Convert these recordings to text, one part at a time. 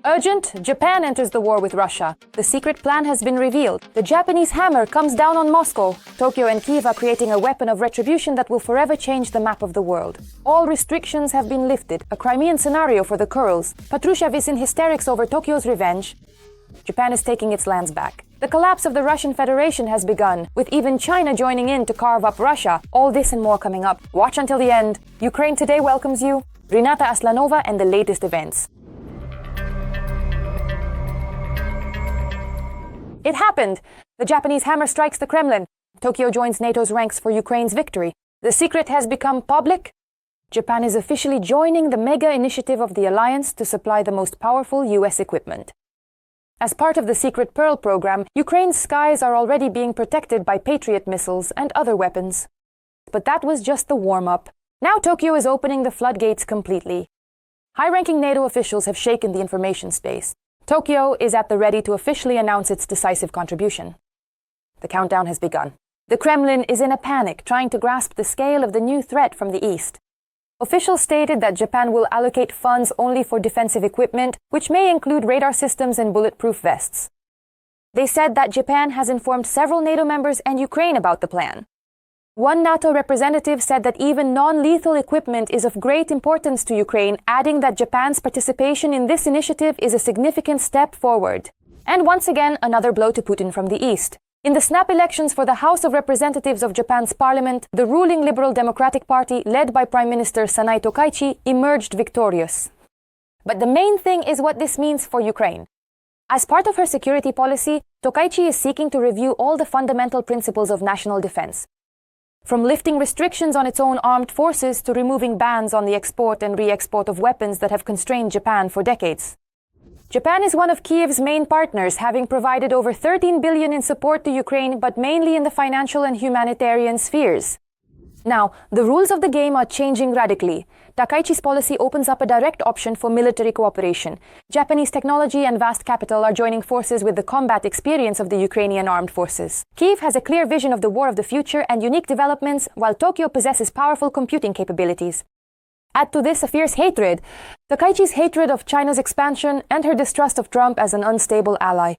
Urgent, Japan enters the war with Russia. The secret plan has been revealed. The Japanese hammer comes down on Moscow. Tokyo and Kyiv are creating a weapon of retribution that will forever change the map of the world. All restrictions have been lifted. A Crimean scenario for the Kurils. Patrushev is in hysterics over Tokyo's revenge. Japan is taking its lands back. The collapse of the Russian Federation has begun, with even China joining in to carve up Russia. All this and more coming up. Watch until the end. Ukraine Today welcomes you. Renata Aslanova and the latest events. It happened! The Japanese hammer strikes the Kremlin. Tokyo joins NATO's ranks for Ukraine's victory. The secret has become public. Japan is officially joining the mega initiative of the alliance to supply the most powerful US equipment. As part of the Secret Pearl program, Ukraine's skies are already being protected by Patriot missiles and other weapons. But that was just the warm-up. Now Tokyo is opening the floodgates completely. High-ranking NATO officials have shaken the information space. Tokyo is at the ready to officially announce its decisive contribution. The countdown has begun. The Kremlin is in a panic, trying to grasp the scale of the new threat from the east. Officials stated that Japan will allocate funds only for defensive equipment, which may include radar systems and bulletproof vests. They said that Japan has informed several NATO members and Ukraine about the plan. One NATO representative said that even non-lethal equipment is of great importance to Ukraine, adding that Japan's participation in this initiative is a significant step forward. And once again, another blow to Putin from the east. In the snap elections for the House of Representatives of Japan's parliament, the ruling Liberal Democratic Party, led by Prime Minister Sanai Tokaichi, emerged victorious. But the main thing is what this means for Ukraine. As part of her security policy, Tokaichi is seeking to review all the fundamental principles of national defense. From lifting restrictions on its own armed forces to removing bans on the export and re-export of weapons that have constrained Japan for decades. Japan is one of Kyiv's main partners, having provided over $13 billion in support to Ukraine, but mainly in the financial and humanitarian spheres. Now, the rules of the game are changing radically. Takaichi's policy opens up a direct option for military cooperation. Japanese technology and vast capital are joining forces with the combat experience of the Ukrainian armed forces. Kyiv has a clear vision of the war of the future and unique developments, while Tokyo possesses powerful computing capabilities. Add to this a fierce hatred, Takaichi's hatred of China's expansion and her distrust of Trump as an unstable ally.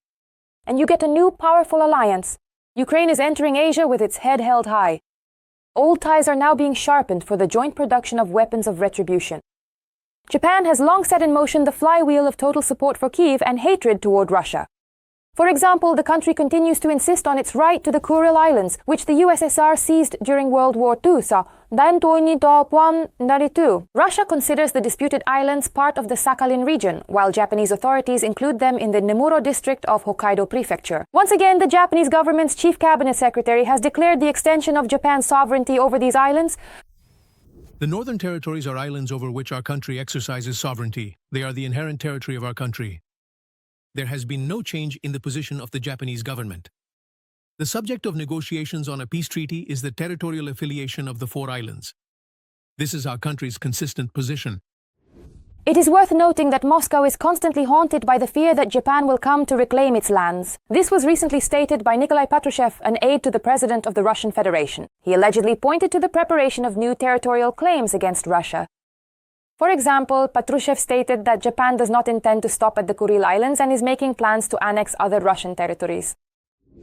And you get a new powerful alliance. Ukraine is entering Asia with its head held high. Old ties are now being sharpened for the joint production of weapons of retribution. Japan has long set in motion the flywheel of total support for Kyiv and hatred toward Russia. For example, the country continues to insist on its right to the Kuril Islands, which the USSR seized during World War II. Russia considers the disputed islands part of the Sakhalin region, while Japanese authorities include them in the Nemuro district of Hokkaido Prefecture. Once again, the Japanese government's chief cabinet secretary has declared the extension of Japan's sovereignty over these islands. The Northern Territories are islands over which our country exercises sovereignty. They are the inherent territory of our country. There has been no change in the position of the Japanese government. The subject of negotiations on a peace treaty is the territorial affiliation of the four islands. This is our country's consistent position. It is worth noting that Moscow is constantly haunted by the fear that Japan will come to reclaim its lands. This was recently stated by Nikolai Patrushev, an aide to the president of the Russian Federation. He allegedly pointed to the preparation of new territorial claims against Russia. For example, Patrushev stated that Japan does not intend to stop at the Kuril Islands and is making plans to annex other Russian territories.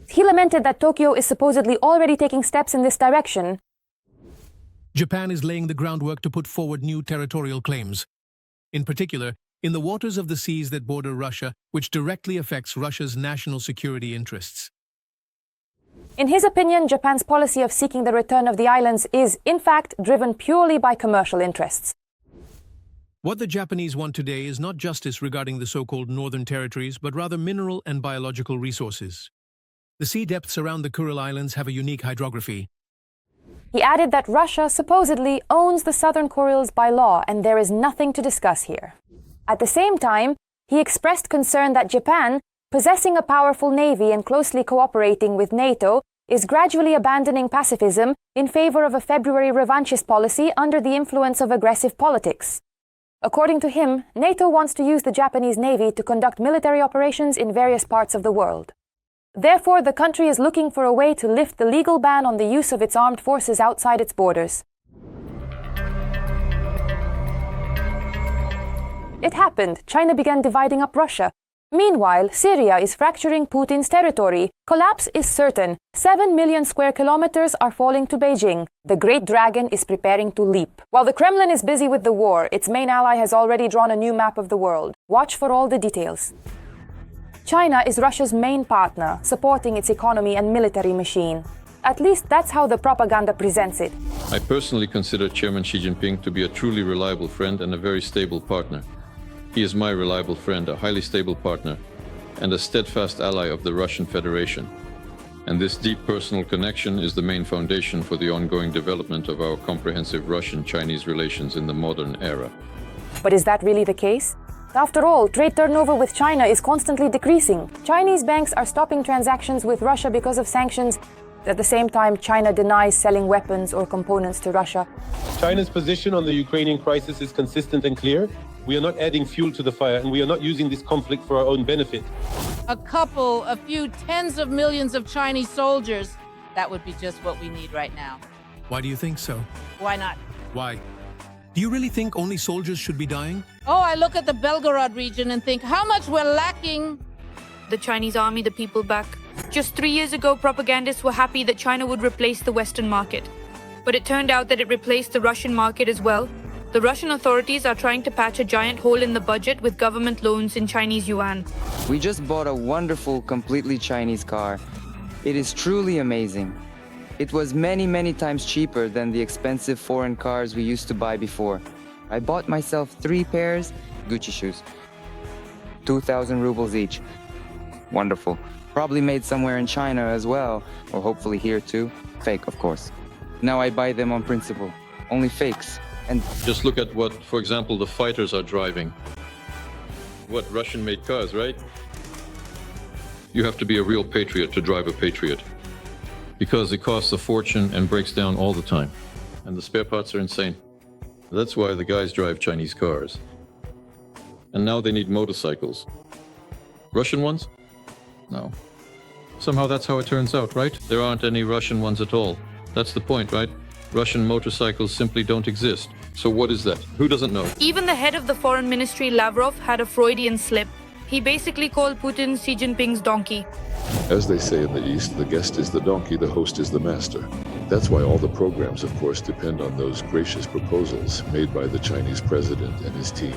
He lamented that Tokyo is supposedly already taking steps in this direction. Japan is laying the groundwork to put forward new territorial claims. In particular, in the waters of the seas that border Russia, which directly affects Russia's national security interests. In his opinion, Japan's policy of seeking the return of the islands is, in fact, driven purely by commercial interests. What the Japanese want today is not justice regarding the so-called Northern Territories, but rather mineral and biological resources. The sea depths around the Kuril Islands have a unique hydrography. He added that Russia supposedly owns the Southern Kurils by law, and there is nothing to discuss here. At the same time, he expressed concern that Japan, possessing a powerful navy and closely cooperating with NATO, is gradually abandoning pacifism in favor of a February revanchist policy under the influence of aggressive politics. According to him, NATO wants to use the Japanese Navy to conduct military operations in various parts of the world. Therefore, the country is looking for a way to lift the legal ban on the use of its armed forces outside its borders. It happened. China began dividing up Russia. Meanwhile, Syria is fracturing Putin's territory. Collapse is certain. 7 million square kilometers are falling to Beijing. The Great Dragon is preparing to leap. While the Kremlin is busy with the war, its main ally has already drawn a new map of the world. Watch for all the details. China is Russia's main partner, supporting its economy and military machine. At least that's how the propaganda presents it. I personally consider Chairman Xi Jinping to be a truly reliable friend and a very stable partner. He is my reliable friend, a highly stable partner, and a steadfast ally of the Russian Federation. And this deep personal connection is the main foundation for the ongoing development of our comprehensive Russian-Chinese relations in the modern era. But is that really the case? After all, trade turnover with China is constantly decreasing. Chinese banks are stopping transactions with Russia because of sanctions. At the same time, China denies selling weapons or components to Russia. China's position on the Ukrainian crisis is consistent and clear. We are not adding fuel to the fire, and we are not using this conflict for our own benefit. A few tens of millions of Chinese soldiers, that would be just what we need right now. Why do you think so? Why not? Why? Do you really think only soldiers should be dying? Oh, I look at the Belgorod region and think how much we're lacking. The Chinese army, the people back. Just 3 years ago, propagandists were happy that China would replace the Western market. But it turned out that it replaced the Russian market as well. The Russian authorities are trying to patch a giant hole in the budget with government loans in Chinese yuan. We just bought a wonderful, completely Chinese car. It is truly amazing. It was many times cheaper than the expensive foreign cars we used to buy before. I bought myself 3 pairs Gucci shoes. 2,000 rubles each. Wonderful. Probably made somewhere in China as well, or hopefully here too. Fake, of course. Now I buy them on principle. Only fakes. And just look at what, for example, the fighters are driving. What, Russian-made cars, right? You have to be a real patriot to drive a Patriot. Because it costs a fortune and breaks down all the time. And the spare parts are insane. That's why the guys drive Chinese cars. And now they need motorcycles. Russian ones? No. Somehow that's how it turns out, right? There aren't any Russian ones at all. That's the point, right? Russian motorcycles simply don't exist. So what is that? Who doesn't know? Even the head of the foreign ministry, Lavrov, had a Freudian slip. He basically called Putin Xi Jinping's donkey. As they say in the East, the guest is the donkey, the host is the master. That's why all the programs, of course, depend on those gracious proposals made by the Chinese president and his team.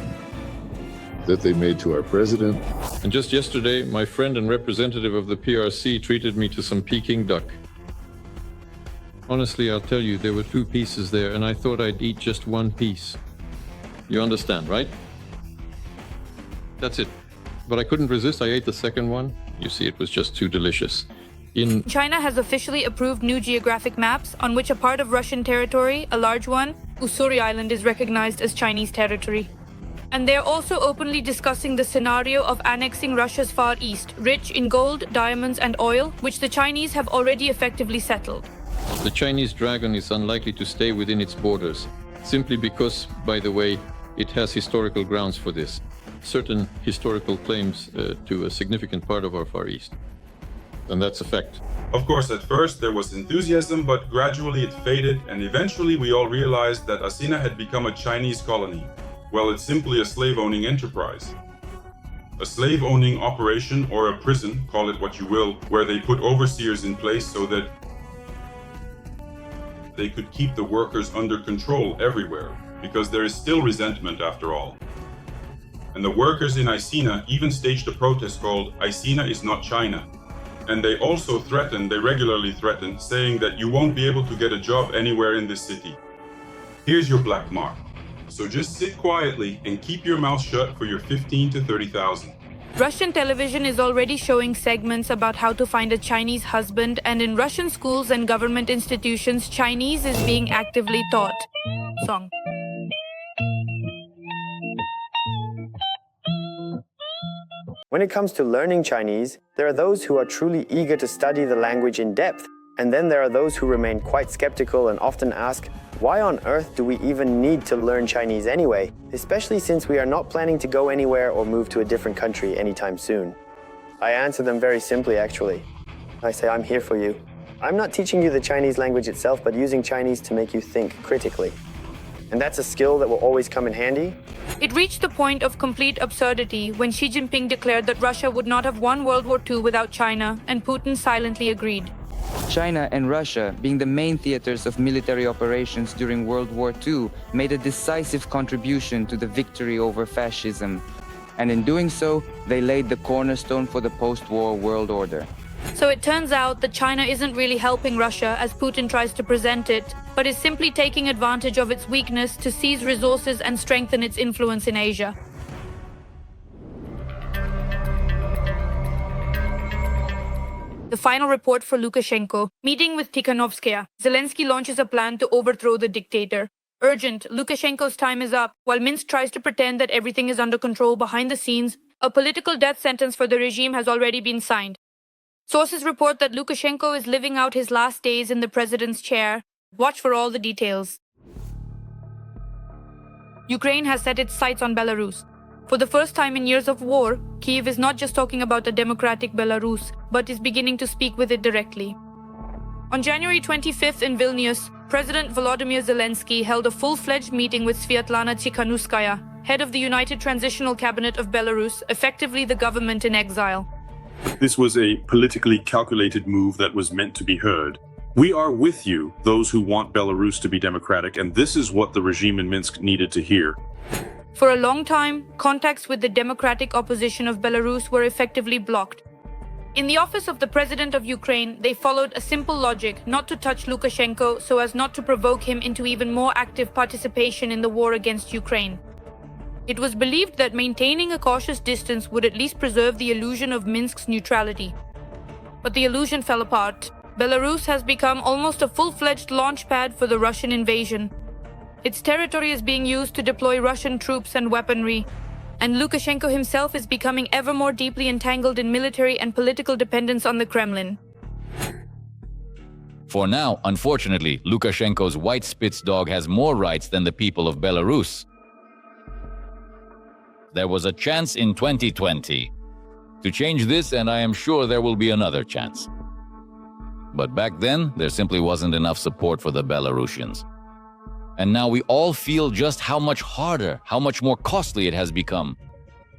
That they made to our president. And just yesterday, my friend and representative of the PRC treated me to some Peking duck. Honestly, I'll tell you, there were 2 pieces there, and I thought I'd eat just 1 piece. You understand, right? That's it. But I couldn't resist, I ate the second one. You see, it was just too delicious. China has officially approved new geographic maps on which a part of Russian territory, a large one, Ussuri Island, is recognized as Chinese territory. And they're also openly discussing the scenario of annexing Russia's Far East, rich in gold, diamonds, and oil, which the Chinese have already effectively settled. The Chinese dragon is unlikely to stay within its borders, simply because, by the way, it has historical grounds for this. Certain historical claims to a significant part of our Far East. And that's a fact. Of course, at first there was enthusiasm, but gradually it faded, and eventually we all realized that Asina had become a Chinese colony. Well, it's simply a slave-owning enterprise. A slave-owning operation or a prison, call it what you will, where they put overseers in place so that they could keep the workers under control everywhere, because there is still resentment after all. And the workers in Isina even staged a protest called Isina is not China. And they also regularly threaten, saying that you won't be able to get a job anywhere in this city. Here's your black mark. So just sit quietly and keep your mouth shut for your 15 to 30,000. Russian television is already showing segments about how to find a Chinese husband, and in Russian schools and government institutions, Chinese is being actively taught. Song. When it comes to learning Chinese, there are those who are truly eager to study the language in depth, and then there are those who remain quite skeptical and often ask, why on earth do we even need to learn Chinese anyway, especially since we are not planning to go anywhere or move to a different country anytime soon? I answer them very simply, actually. I say, I'm here for you. I'm not teaching you the Chinese language itself, but using Chinese to make you think critically. And that's a skill that will always come in handy. It reached the point of complete absurdity when Xi Jinping declared that Russia would not have won World War II without China, and Putin silently agreed. China and Russia, being the main theaters of military operations during World War II, made a decisive contribution to the victory over fascism. And in doing so, they laid the cornerstone for the post-war world order. So it turns out that China isn't really helping Russia as Putin tries to present it, but is simply taking advantage of its weakness to seize resources and strengthen its influence in Asia. The final report for Lukashenko. Meeting with Tikhanovskaya. Zelensky launches a plan to overthrow the dictator. Urgent, Lukashenko's time is up. While Minsk tries to pretend that everything is under control behind the scenes, a political death sentence for the regime has already been signed. Sources report that Lukashenko is living out his last days in the president's chair. Watch for all the details. Ukraine has set its sights on Belarus. For the first time in years of war, Kyiv is not just talking about a democratic Belarus, but is beginning to speak with it directly. On January 25th in Vilnius, President Volodymyr Zelensky held a full-fledged meeting with Sviatlana Tikhanovskaya, head of the United Transitional Cabinet of Belarus, effectively the government in exile. This was a politically calculated move that was meant to be heard. We are with you, those who want Belarus to be democratic, and this is what the regime in Minsk needed to hear. For a long time, contacts with the democratic opposition of Belarus were effectively blocked. In the office of the president of Ukraine, they followed a simple logic not to touch Lukashenko so as not to provoke him into even more active participation in the war against Ukraine. It was believed that maintaining a cautious distance would at least preserve the illusion of Minsk's neutrality. But the illusion fell apart. Belarus has become almost a full-fledged launchpad for the Russian invasion. Its territory is being used to deploy Russian troops and weaponry, and Lukashenko himself is becoming ever more deeply entangled in military and political dependence on the Kremlin. For now, unfortunately, Lukashenko's white Spitz dog has more rights than the people of Belarus. There was a chance in 2020 to change this, and I am sure there will be another chance. But back then, there simply wasn't enough support for the Belarusians. And now we all feel just how much harder, how much more costly it has become.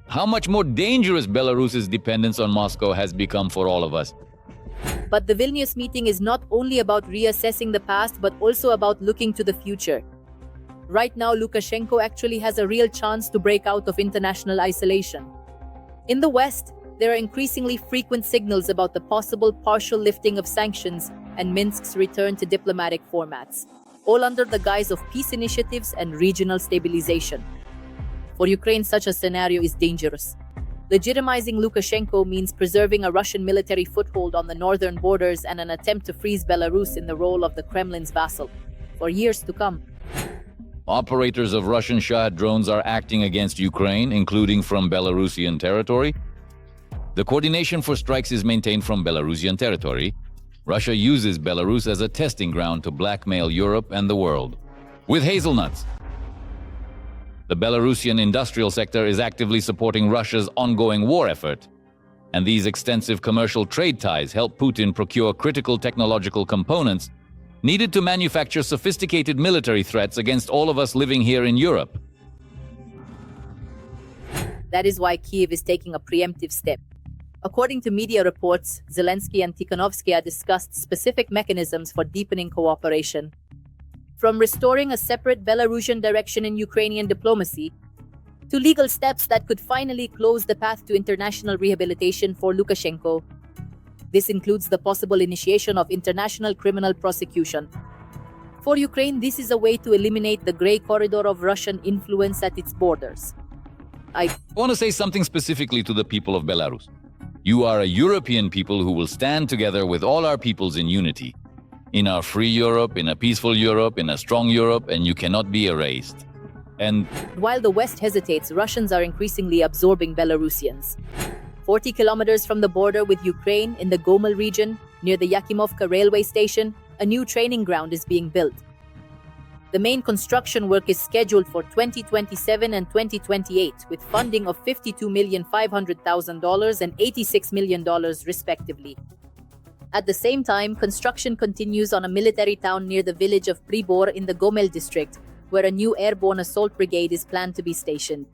How much more dangerous Belarus's dependence on Moscow has become for all of us. But the Vilnius meeting is not only about reassessing the past, but also about looking to the future. Right now, Lukashenko actually has a real chance to break out of international isolation. In the West, there are increasingly frequent signals about the possible partial lifting of sanctions and Minsk's return to diplomatic formats, all under the guise of peace initiatives and regional stabilization. For Ukraine, such a scenario is dangerous. Legitimizing Lukashenko means preserving a Russian military foothold on the northern borders and an attempt to freeze Belarus in the role of the Kremlin's vassal for years to come. Operators of Russian Shahid drones are acting against Ukraine, including from Belarusian territory. The coordination for strikes is maintained from Belarusian territory. Russia uses Belarus as a testing ground to blackmail Europe and the world. With hazelnuts. The Belarusian industrial sector is actively supporting Russia's ongoing war effort. And these extensive commercial trade ties help Putin procure critical technological components needed to manufacture sophisticated military threats against all of us living here in Europe. That is why Kyiv is taking a preemptive step. According to media reports, Zelensky and Tikhanovskaya discussed specific mechanisms for deepening cooperation. From restoring a separate Belarusian direction in Ukrainian diplomacy, to legal steps that could finally close the path to international rehabilitation for Lukashenko. This includes the possible initiation of international criminal prosecution. For Ukraine, this is a way to eliminate the gray corridor of Russian influence at its borders. I want to say something specifically to the people of Belarus. You are a European people who will stand together with all our peoples in unity. In our free Europe, in a peaceful Europe, in a strong Europe, and you cannot be erased. And while the West hesitates, Russians are increasingly absorbing Belarusians. 40 kilometers from the border with Ukraine, in the Gomel region, near the Yakimovka railway station, a new training ground is being built. The main construction work is scheduled for 2027 and 2028, with funding of $52,500,000 and $86 million respectively. At the same time, construction continues on a military town near the village of Pribor in the Gomel district, where a new airborne assault brigade is planned to be stationed.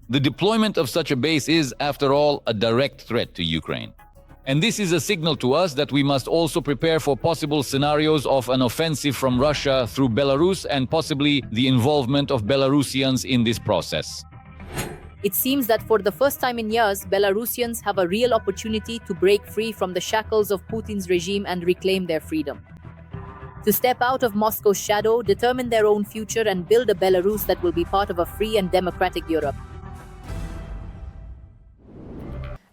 The deployment of such a base is, after all, a direct threat to Ukraine. And this is a signal to us that we must also prepare for possible scenarios of an offensive from Russia through Belarus and possibly the involvement of Belarusians in this process. It seems that for the first time in years, Belarusians have a real opportunity to break free from the shackles of Putin's regime and reclaim their freedom. To step out of Moscow's shadow, determine their own future, and build a Belarus that will be part of a free and democratic Europe.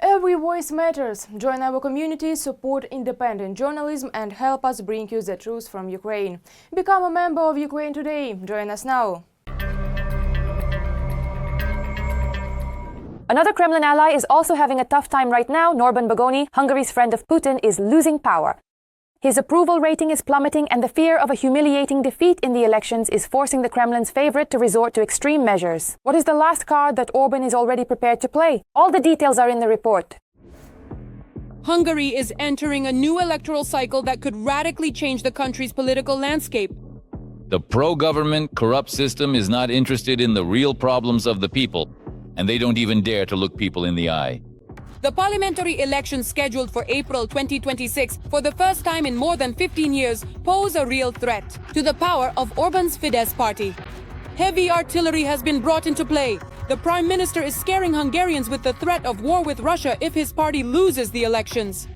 Every voice matters. Join our community, support independent journalism, and help us bring you the truth from Ukraine. Become a member of Ukraine today. Join us now. Another Kremlin ally is also having a tough time right now. Norban Bagoni, Hungary's friend of Putin, is losing power. His approval rating is plummeting, and the fear of a humiliating defeat in the elections is forcing the Kremlin's favorite to resort to extreme measures. What is the last card that Orban is already prepared to play? All the details are in the report. Hungary is entering a new electoral cycle that could radically change the country's political landscape. The pro-government, corrupt system is not interested in the real problems of the people, and they don't even dare to look people in the eye. The parliamentary elections scheduled for April 2026, for the first time in more than 15 years, pose a real threat to the power of Orban's Fidesz party. Heavy artillery has been brought into play. The Prime Minister is scaring Hungarians with the threat of war with Russia if his party loses the elections.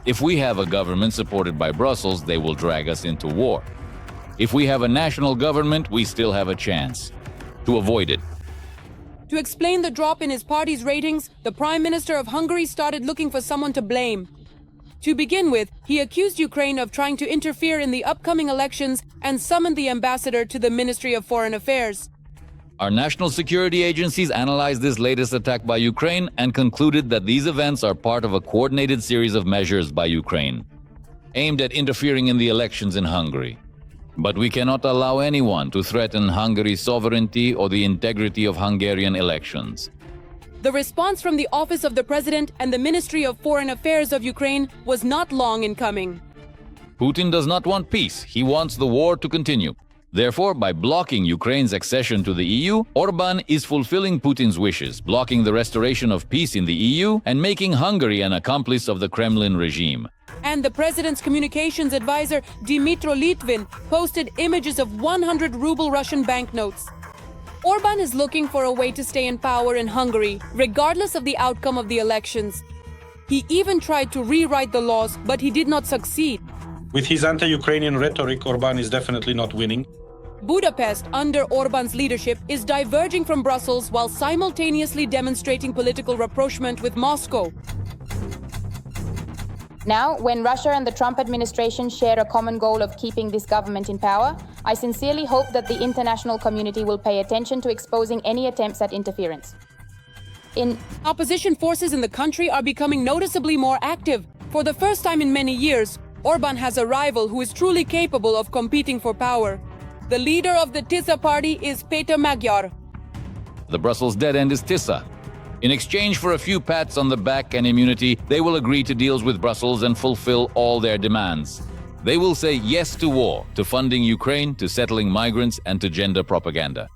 If we have a government supported by Brussels, they will drag us into war. If we have a national government, we still have a chance to avoid it. To explain the drop in his party's ratings, the Prime Minister of Hungary started looking for someone to blame. To begin with, he accused Ukraine of trying to interfere in the upcoming elections and summoned the ambassador to the Ministry of Foreign Affairs. Our national security agencies analyzed this latest attack by Ukraine and concluded that these events are part of a coordinated series of measures by Ukraine, aimed at interfering in the elections in Hungary. But we cannot allow anyone to threaten Hungary's sovereignty or the integrity of Hungarian elections. The response from the Office of the President and the Ministry of Foreign Affairs of Ukraine was not long in coming. Putin does not want peace. He wants the war to continue. Therefore, by blocking Ukraine's accession to the EU, Orbán is fulfilling Putin's wishes, blocking the restoration of peace in the EU and making Hungary an accomplice of the Kremlin regime. And the president's communications advisor, Dmytro Litvin, posted images of 100 ruble Russian banknotes. Orbán is looking for a way to stay in power in Hungary, regardless of the outcome of the elections. He even tried to rewrite the laws, but he did not succeed. With his anti-Ukrainian rhetoric, Orbán is definitely not winning. Budapest, under Orbán's leadership, is diverging from Brussels while simultaneously demonstrating political rapprochement with Moscow. Now, when Russia and the Trump administration share a common goal of keeping this government in power, I sincerely hope that the international community will pay attention to exposing any attempts at interference. Opposition forces in the country are becoming noticeably more active. For the first time in many years, Orbán has a rival who is truly capable of competing for power. The leader of the Tisza party is Péter Magyar. The Brussels dead end is Tisza. In exchange for a few pats on the back and immunity, they will agree to deals with Brussels and fulfill all their demands. They will say yes to war, to funding Ukraine, to settling migrants, and to gender propaganda.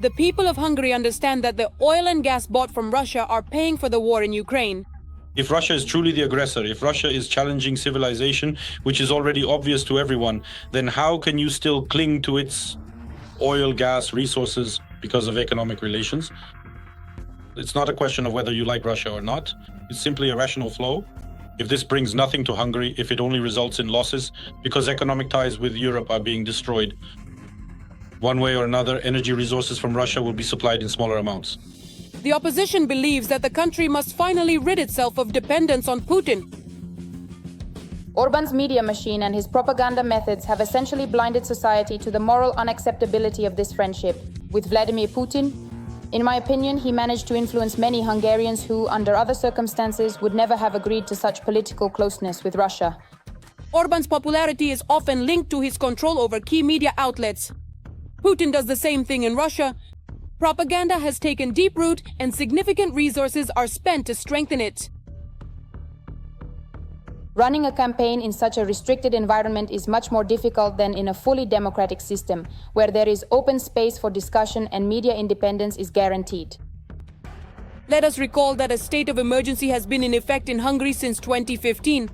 The people of Hungary understand that the oil and gas bought from Russia are paying for the war in Ukraine. If Russia is truly the aggressor, if Russia is challenging civilization, which is already obvious to everyone, then how can you still cling to its oil, gas, resources because of economic relations? It's not a question of whether you like Russia or not. It's simply a rational flow. If this brings nothing to Hungary, if it only results in losses, because economic ties with Europe are being destroyed, one way or another, energy resources from Russia will be supplied in smaller amounts. The opposition believes that the country must finally rid itself of dependence on Putin. Orbán's media machine and his propaganda methods have essentially blinded society to the moral unacceptability of this friendship. With Vladimir Putin, in my opinion, he managed to influence many Hungarians who, under other circumstances, would never have agreed to such political closeness with Russia. Orbán's popularity is often linked to his control over key media outlets. Putin does the same thing in Russia. Propaganda has taken deep root and significant resources are spent to strengthen it. Running a campaign in such a restricted environment is much more difficult than in a fully democratic system, where there is open space for discussion and media independence is guaranteed. Let us recall that a state of emergency has been in effect in Hungary since 2015.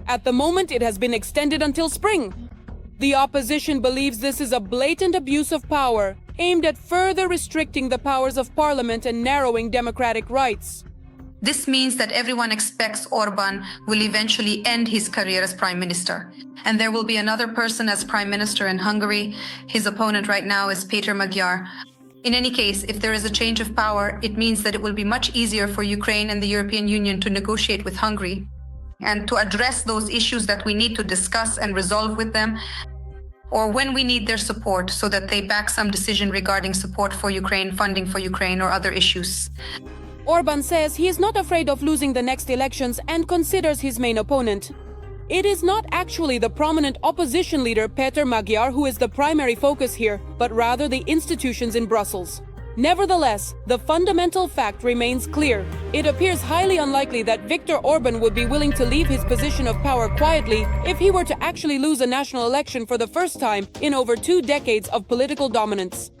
At the moment, it has been extended until spring. The opposition believes this is a blatant abuse of power, aimed at further restricting the powers of parliament and narrowing democratic rights. This means that everyone expects Orban will eventually end his career as prime minister. And there will be another person as prime minister in Hungary. His opponent right now is Péter Magyar. In any case, if there is a change of power, it means that it will be much easier for Ukraine and the European Union to negotiate with Hungary and to address those issues that we need to discuss and resolve with them, or when we need their support so that they back some decision regarding support for Ukraine, funding for Ukraine, or other issues. Orban says he is not afraid of losing the next elections and considers his main opponent. It is not actually the prominent opposition leader Péter Magyar who is the primary focus here, but rather the institutions in Brussels. Nevertheless, the fundamental fact remains clear. It appears highly unlikely that Viktor Orban would be willing to leave his position of power quietly if he were to actually lose a national election for the first time in over 2 decades of political dominance.